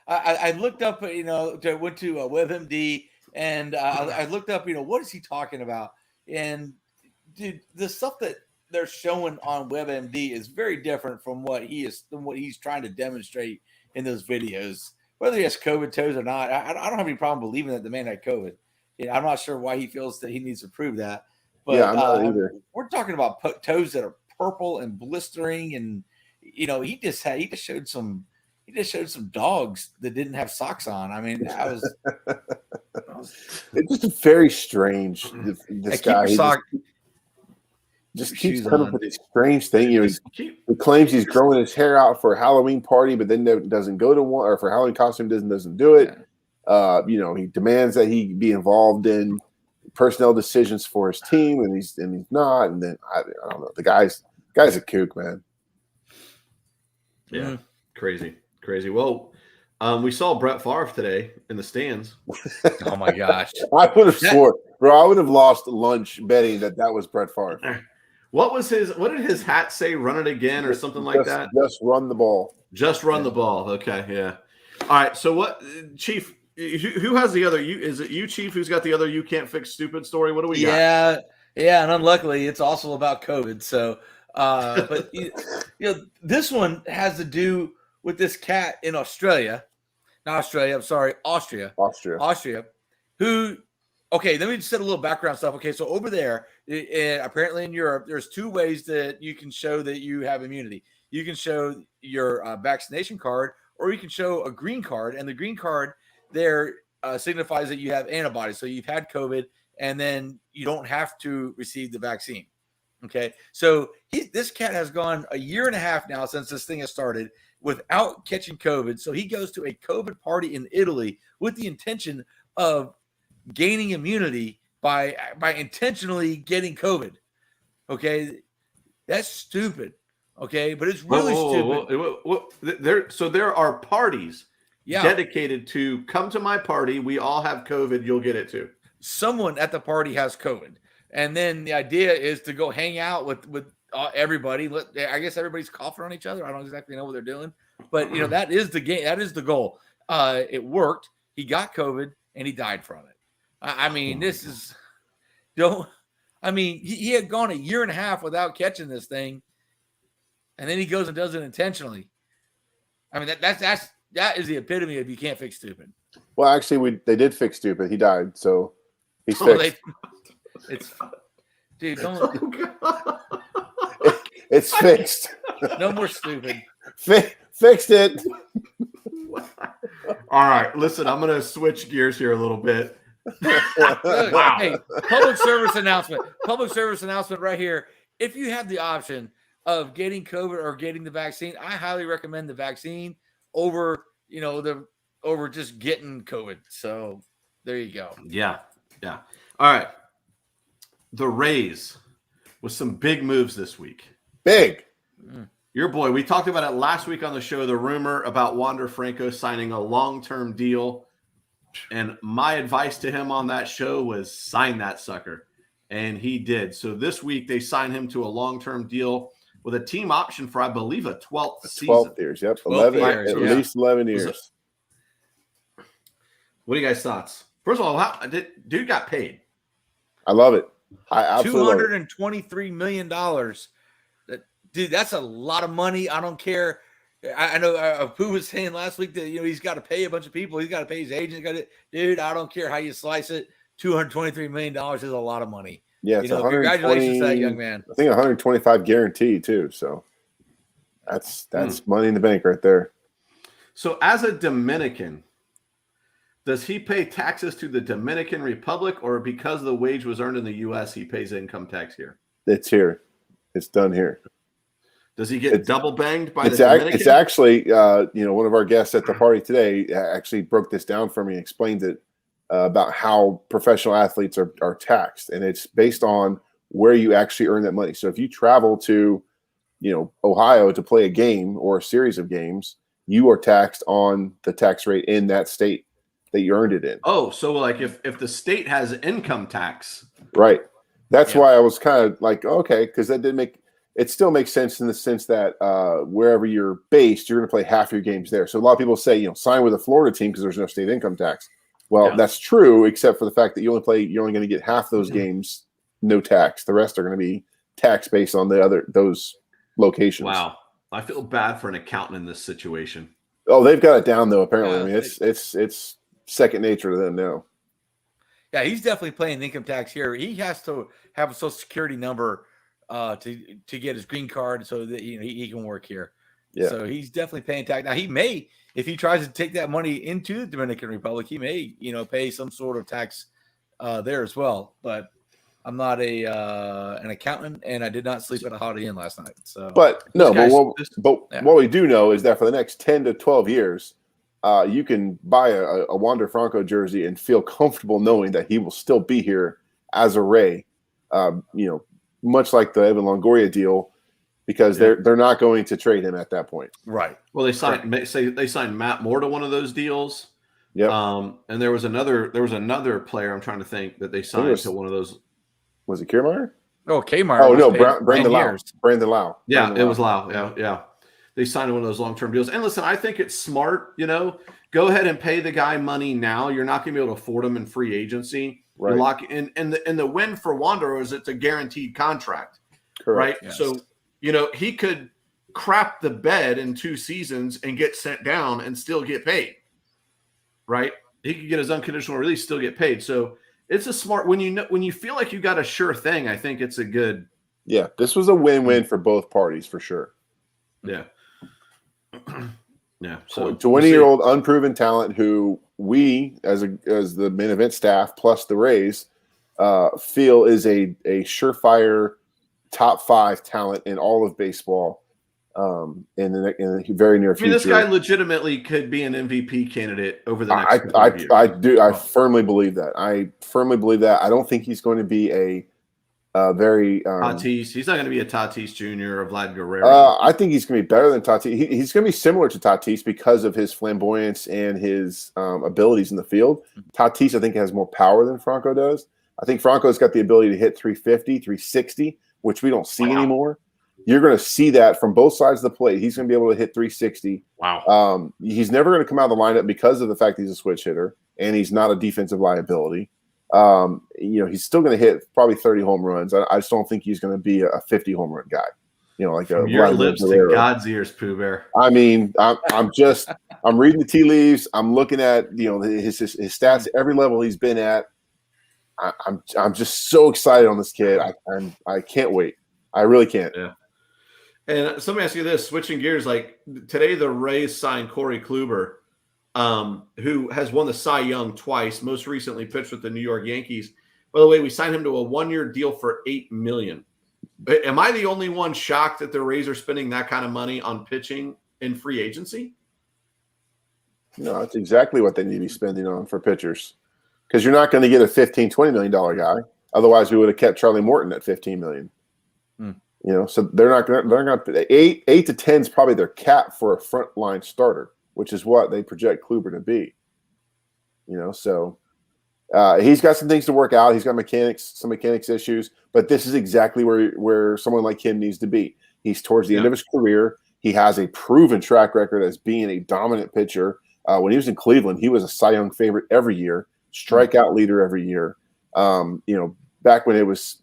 I looked up. Went to WebMD and I looked up. What is he talking about? And dude, the stuff that they're showing on WebMD is very different from what he's trying to demonstrate in those videos. Whether he has COVID toes or not, I don't have any problem believing that the man had COVID. I'm not sure why he feels that he needs to prove that. But yeah, I'm not either. We're talking about toes that are purple and blistering, and he just showed some dogs that didn't have socks on. I mean, it's just very strange. This guy just keeps coming up with this strange thing. He claims he's growing his hair out for a Halloween party, but then doesn't go to one, or for a Halloween costume doesn't do it. Yeah. He demands that he be involved in personnel decisions for his team, and he's not. And then I don't know. The guy's a kook, man. Yeah, crazy. Well, we saw Brett Favre today in the stands. Oh my gosh! I would have swore, bro. I would have lost lunch betting that was Brett Favre. What did his hat say? Run it again or something like that? Just run the ball. Just run the ball. Okay, yeah. All right. So what, Chief? Who has the other? Is it you, Chief? Who's got the other? You can't fix stupid story. What do we got? Yeah, and unluckily, it's also about COVID. So, but this one has to do with this cat in Austria, who Okay, let me just set a little background stuff. Okay, so over there, apparently in Europe, there's 2 ways that you can show that you have immunity. You can show your vaccination card, or you can show a green card, and the green card there signifies that you have antibodies. So you've had COVID, and then you don't have to receive the vaccine. Okay, so this cat has gone a year and a half now since this thing has started without catching COVID. So he goes to a COVID party in Italy with the intention of gaining immunity by intentionally getting COVID. Okay, that's stupid. Okay, but it's really stupid. There are parties Yeah. dedicated to come to my party. We all have COVID. You'll get it too. Someone at the party has COVID, and then the idea is to go hang out with everybody. I guess everybody's coughing on each other. I don't exactly know what they're doing, but that is the game. That is the goal. It worked. He got COVID and he died from it. I mean, this is he had gone a year and a half without catching this thing, and then he goes and does it intentionally. I mean, that is the epitome of you can't fix stupid. Well, actually, they did fix stupid. He died, so he's fixed. Dude, don't. It's fixed. No more stupid. Fixed it. All right, listen, I'm going to switch gears here a little bit. Wow. Hey, public service announcement right here. If you have the option of getting COVID or getting the vaccine, I highly recommend the vaccine over just getting COVID. So there you go. Yeah. All right. The Rays with some big moves this week. Big. Your boy, we talked about it last week on the show, the rumor about Wander Franco signing a long-term deal. And my advice to him on that show was sign that sucker. And he did. So this week they signed him to a long-term deal with a team option for, I believe, a 12th season. 12 years, yep. 11 years, least 11 years. What are you guys' thoughts? First of all, dude got paid. I love it. I absolutely $223 million. Dude, that's a lot of money. I don't care. I know Apu was saying last week that he's got to pay a bunch of people. He's got to pay his agent. Dude, I don't care how you slice it. $223 million is a lot of money. Yeah, it's congratulations to that young man. I think 125 guaranteed too. So that's money in the bank right there. So as a Dominican, does he pay taxes to the Dominican Republic, or because the wage was earned in the U.S., he pays income tax here? It's here. It's done here. Does he get double banged by the Dominican? It's actually, one of our guests at the party today actually broke this down for me and explained it about how professional athletes are taxed. And it's based on where you actually earn that money. So if you travel to, Ohio to play a game or a series of games, you are taxed on the tax rate in that state that you earned it in. Oh, so like if the state has income tax. Right. That's why I was kind of like, okay, because it still makes sense in the sense that wherever you're based, you're going to play half your games there. So a lot of people say, sign with a Florida team because there's no state income tax. Well, that's true, except for the fact that you're only going to get half those games, no tax. The rest are going to be tax based on those locations. Wow. I feel bad for an accountant in this situation. Oh, they've got it down though. Apparently, I mean, it's second nature to them now. Yeah, he's definitely paying income tax here. He has to have a Social Security number to get his green card so that he can work here. Yeah. So he's definitely paying tax. Now he may, if he tries to take that money into the Dominican Republic, he may, pay some sort of tax there as well. But I'm not an accountant, and I did not sleep at a Holiday Inn last night. So, what we do know is that for the next 10 to 12 years, you can buy a Wander Franco jersey and feel comfortable knowing that he will still be here as a Ray. Much like the Evan Longoria deal, because they're not going to trade him at that point. Right. Well, they signed Matt Moore to one of those deals. Yeah. And there was another player I'm trying to think that they signed to one of those. Was it Kiermaier? Oh, Kiermaier. Oh no, Brandon Lau. Brandon Lau. Yeah, it was Lau. Yeah. They signed one of those long-term deals. And listen, I think it's smart, go ahead and pay the guy money now. You're not going to be able to afford him in free agency. Right. Lock in, and the win for Wander is it's a guaranteed contract. Correct. Right. Yes. So, he could crap the bed in 2 seasons and get sent down and still get paid. Right. He could get his unconditional release, still get paid. So it's a smart when you feel like you got a sure thing. I think it's a good. Yeah, this was a win-win for both parties for sure. Yeah. Yeah. So 20-year-old unproven talent who we, as the main event staff plus the Rays, feel is a surefire top 5 talent in all of baseball in the very near future. This guy legitimately could be an MVP candidate over the next couple of years. I do. I firmly believe that. I don't think he's going to be a very Tatis. He's not going to be a Tatis Jr. or Vlad Guerrero. I think he's going to be better than Tatis. He's going to be similar to Tatis because of his flamboyance and his abilities in the field. Tatis, I think, has more power than Franco does. I think Franco's got the ability to hit 350, 360, which we don't see anymore. You're going to see that from both sides of the plate. He's going to be able to hit 360. Wow. He's never going to come out of the lineup because of the fact he's a switch hitter and he's not a defensive liability. He's still going to hit probably 30 home runs. I just don't think he's going to be a 50 home run guy. From your lips to God's ears, Pooh Bear. I mean, I'm reading the tea leaves. I'm looking at his stats at every level he's been at. I'm just so excited on this kid. I can't wait. I really can't. Yeah. And so let me ask you this: switching gears, like today, the Rays signed Corey Kluber, who has won the Cy Young twice. Most recently, pitched with the New York Yankees. By the way, we signed him to a 1-year deal for $8 million. Am I the only one shocked that the Rays are spending that kind of money on pitching in free agency? No, that's exactly what they need to be spending on for pitchers. Because you're not going to get a $15-20 million guy. Otherwise, we would have kept Charlie Morton at $15 million. So they're not going to 8 to 10 is probably their cap for a frontline starter, which is what they project Kluber to be. So he's got some things to work out. He's got some mechanics issues, but this is exactly where someone like him needs to be. He's towards the end of his career. He has a proven track record as being a dominant pitcher. When he was in Cleveland, he was a Cy Young favorite every year, strikeout leader every year. Back when it was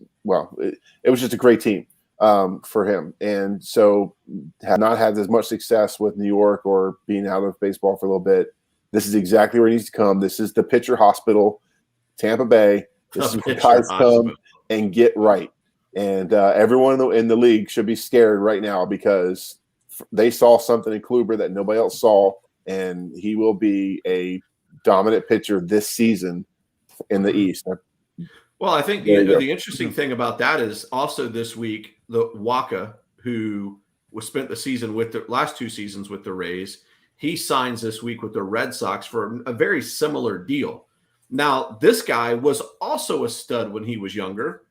just a great team for him. And so had not had as much success with New York or being out of baseball for a little bit. This is exactly where he needs to come. This is the pitcher hospital, Tampa Bay. This is where guys come and get right. And everyone in the league should be scared right now because they saw something in Kluber that nobody else saw, and he will be a dominant pitcher this season in the East. Well, I think the interesting thing about that is also this week, the Waka, who spent the season with the last 2 seasons with the Rays, he signs this week with the Red Sox for a very similar deal. Now, this guy was also a stud when he was younger.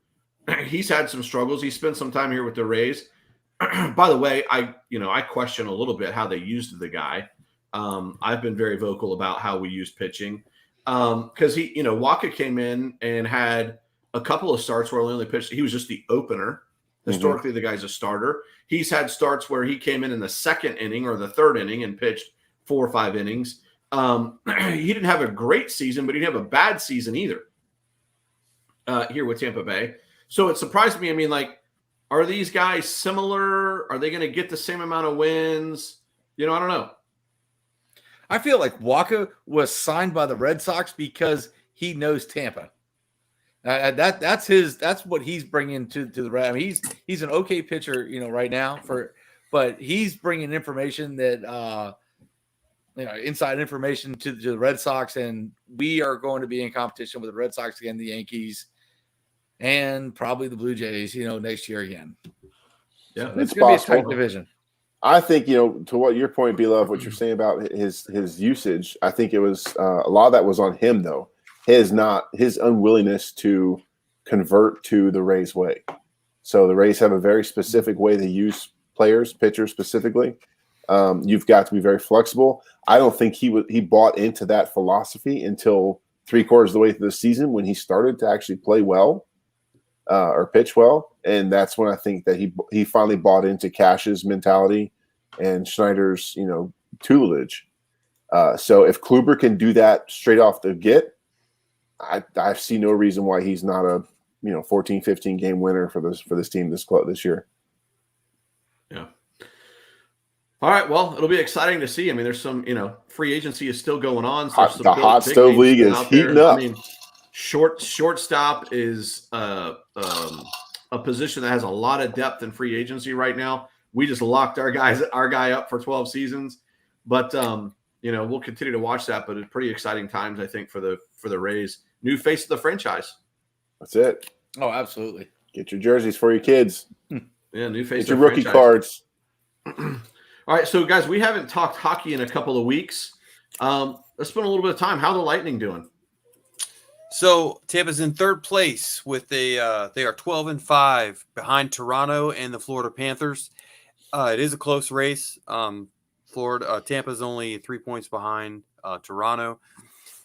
He's had some struggles. He spent some time here with the Rays. By the way, I question a little bit how they used the guy. I've been very vocal about how we use pitching because Waka came in and had a couple of starts where he only pitched. He was just the opener. Historically, the guy's a starter. He's had starts where he came in the second inning or the third inning and pitched 4 or 5 innings. He didn't have a great season, but he didn't have a bad season either here with Tampa Bay. So it surprised me. I mean, are these guys similar? Are they going to get the same amount of wins? I don't know. I feel like Waka was signed by the Red Sox because he knows Tampa. That's what he's bringing to the Red. I mean, he's an okay pitcher, right now but he's bringing information that inside information to the Red Sox, and we are going to be in competition with the Red Sox again, the Yankees, and probably the Blue Jays, next year again. Yeah, so it's going to be a tight division. I think, to what your point, B-Love, what you're saying about his usage, I think it was a lot of that was on him, though. His unwillingness to convert to the Rays way. So the Rays have a very specific way they use players, pitchers specifically. You've got to be very flexible. I don't think he bought into that philosophy until 3/4 of the way through the season when he started to actually play well or pitch well. And that's when I think that he finally bought into Cash's mentality and Schneider's, tutelage. So if Kluber can do that straight off the get, I see no reason why he's not a 14, 15 game winner for this team this year. Yeah. All right. Well, it'll be exciting to see. I mean, there's some free agency is still going on. So the hot stove league is heating up. I mean, Shortstop is a position that has a lot of depth in free agency right now. We just locked our guy up for 12 seasons, but we'll continue to watch that. But it's pretty exciting times, I think, for the Rays. New face of the franchise. That's it. Oh, absolutely. Get your jerseys for your kids. Yeah, new face. Get your rookie cards. All right, so guys, we haven't talked hockey in a couple of weeks. Let's spend a little bit of time. How are the Lightning doing? So Tampa's in third place with they are 12-5 behind Toronto and the Florida Panthers. It is a close race. Tampa's only 3 points behind Toronto.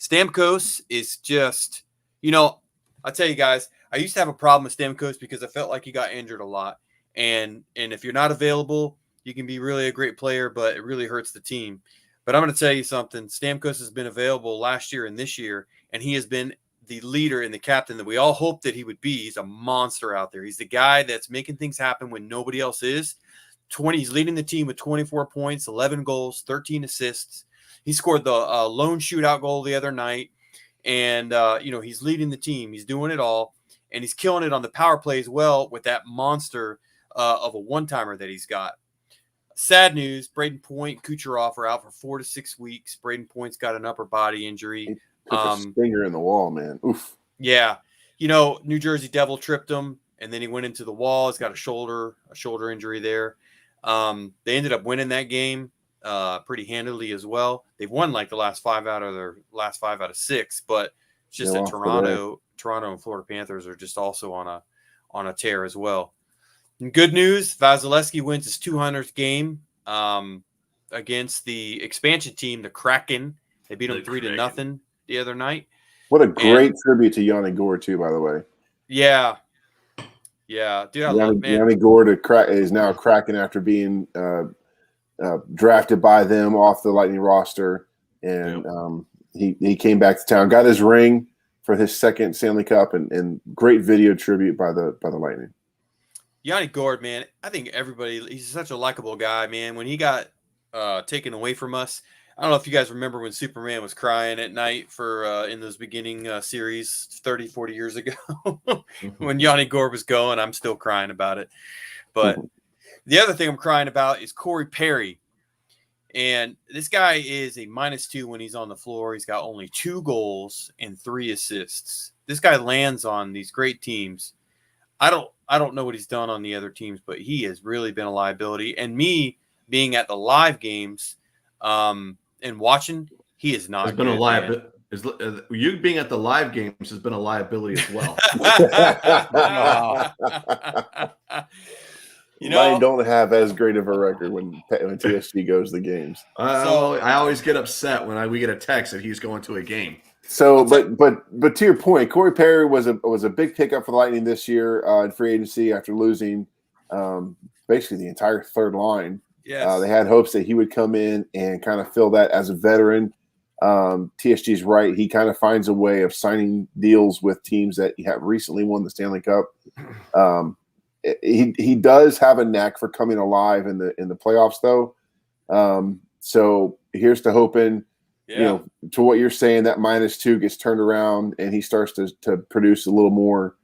Stamkos is just, I tell you guys, I used to have a problem with Stamkos because I felt like he got injured a lot. And if you're not available, you can be really a great player, but it really hurts the team. But I'm going to tell you something. Stamkos has been available last year and this year, and he has been the leader and the captain that we all hoped that he would be. He's a monster out there. He's the guy that's making things happen when nobody else is. He's leading the team with 24 points, 11 goals, 13 assists. He scored the lone shootout goal the other night, and he's leading the team. He's doing it all, and he's killing it on the power play as well with that monster of a one-timer that he's got. Sad news, Braden Point, Kucherov are out for 4 to 6 weeks. Braden Point's got an upper body injury. Took a stinger in the wall, man. Oof. Yeah. New Jersey Devil tripped him, and then he went into the wall. He's got a shoulder injury there. They ended up winning that game pretty handily as well. They've won like the last 5 out of 6, but it's just that Toronto and Florida Panthers are just also on a tear as well. And good news, Vasilevsky wins his 200th game against the expansion team, the Kraken. They beat them 3-0 the other night. What a great tribute to Yanni Gore, too, by the way. Yeah. Yeah. Dude, I love, man. Yanni Gore is now Kraken after being drafted by them off the Lightning roster. And he came back to town, got his ring for his second Stanley Cup, and great video tribute by the Lightning. Yanni Gord, man, I think he's such a likable guy, man. When he got taken away from us, I don't know if you guys remember when Superman was crying at night for in those beginning series 30, 40 years ago. When Yanni Gord was going, I'm still crying about it. But the other thing I'm crying about is Corey Perry. And this guy is a -2 when he's on the floor. He's got only 2 goals and 3 assists. This guy lands on these great teams. I don't know what he's done on the other teams, but he has really been a liability. And me being at the live games and watching, he is not. It's been a liability. You being at the live games has been a liability as well. Mine don't have as great of a record when TSG goes to games. I always get upset when we get a text that he's going to a game. So, but to your point, Corey Perry was a big pickup for the Lightning this year in free agency after losing basically the entire third line. Yes. They had hopes that he would come in and kind of fill that as a veteran. TSG's right; he kind of finds a way of signing deals with teams that have recently won the Stanley Cup. He does have a knack for coming alive in the playoffs, though. So here's to hoping. Yeah. To what you're saying, that -2 gets turned around and he starts to produce a little more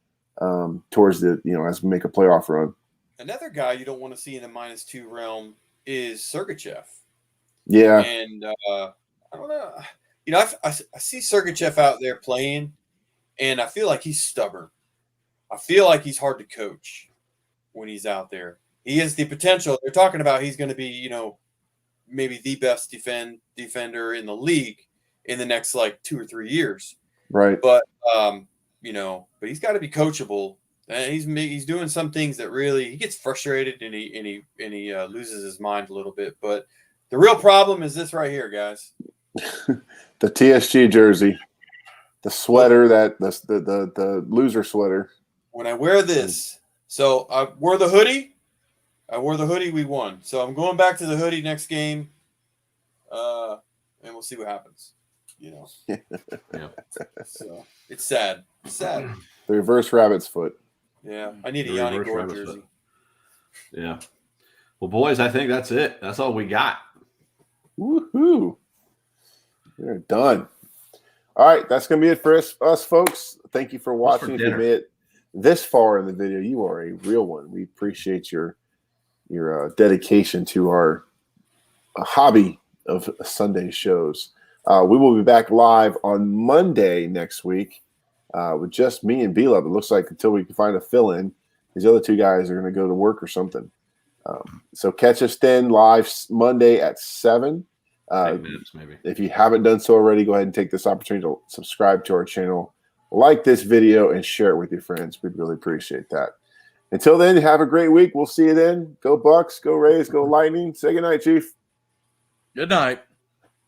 towards the, as we make a playoff run. Another guy you don't want to see in the -2 realm is Sergachev. Yeah. And I don't know. I see Sergachev out there playing, and I feel like he's stubborn. I feel like he's hard to coach when he's out there. He has the potential. They're talking about he's going to be, maybe the best defender in the league in the next 2 or 3 years. Right. But but he's got to be coachable. And he's doing some things that really he gets frustrated and he loses his mind a little bit. But the real problem is this right here, guys. The TSG jersey, the sweater the loser sweater. When I wear this, so I wore the hoodie. We won. So I'm going back to the hoodie next game, and we'll see what happens. Yeah. So it's sad. It's sad. The reverse rabbit's foot. Yeah, I need a Yanni Gord jersey. Yeah. Well, boys, I think that's it. That's all we got. Woohoo! We're done. All right, that's going to be it for us folks. Thank you for What's for watching. If you dinner? made it this far in the video, you are a real one. We appreciate your dedication to our hobby of Sunday shows. We will be back live on Monday next week with just me and B-Love. It looks like until we can find a fill-in, these other two guys are going to go to work or something. So catch us then live Monday at 7. 10 minutes maybe. If you haven't done so already, go ahead and take this opportunity to subscribe to our channel, like this video, and share it with your friends. We'd really appreciate that. Until then, have a great week. We'll see you then. Go Bucs, go Rays, go Lightning. Say goodnight, Chief. Good night.